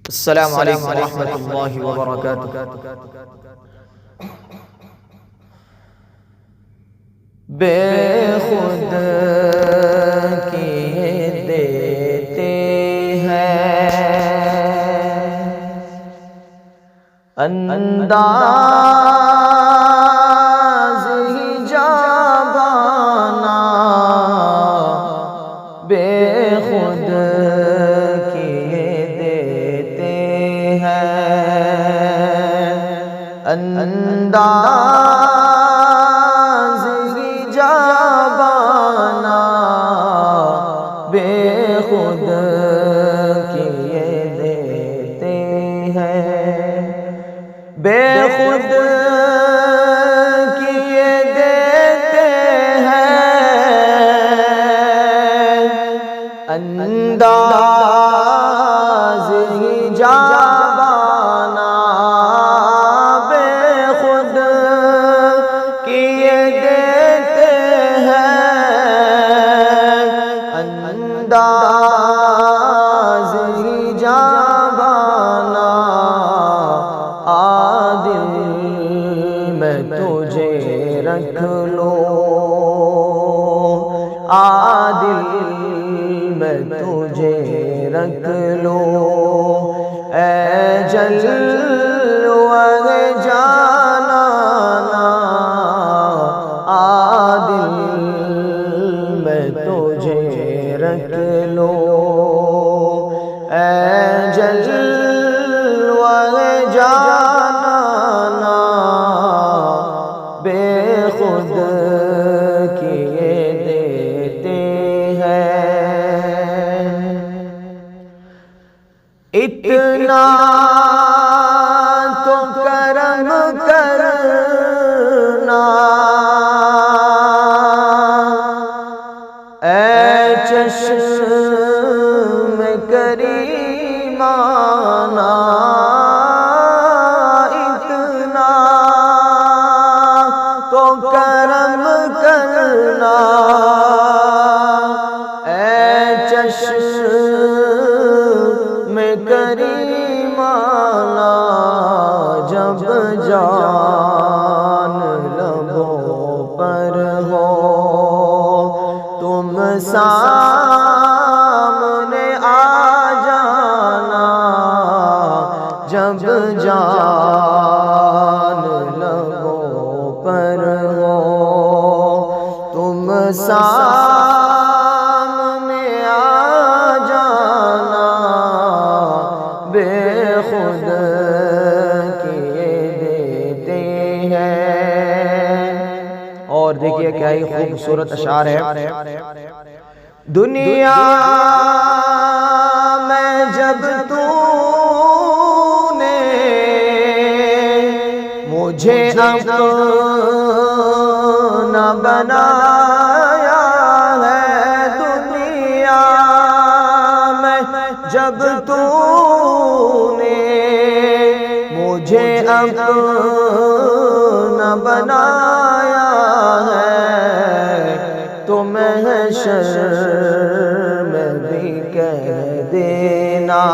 السلام علیکم ورحمۃ اللہ وبرکاتہ۔ بے خود کیے دیتے ہیں انداز جابانا، بے خود کیے دیتے ہیں انداز جابانا، بے خود کیے دیتے ہیں، بے خود کیے دیتے ہیں انداز جابانا، بے خود کیے دیتے ہیں انداز جابانا۔ عادل میں تجھے رکھ لو، عادل میں تجھے رکھ لو، اے جلوہ جانانا، عادل میں تجھے رکھ لو، اے جلوہ جانانا، بے خود کیے دیتے ہیں۔ اتنا تو کرم کرنا اے چشم کریمانہ، اتنا تو کرم کرنا اے چشم کریمانہ، جب جان لبوں پر ہو تم سامنے آ جانا، جب جان لبوں پر ہو تم سامنے آ جانا، بے خود کیے دیتے ہیں۔ اور دیکھیے کیا ہی خوبصورت اشعار ہے۔ دنیا میں جب تو نے مجھے اپنا بنایا ہے، دنیا میں جب تو نے مجھے اپنا بنایا ہے، تو محشر میں بھی کہہ دینا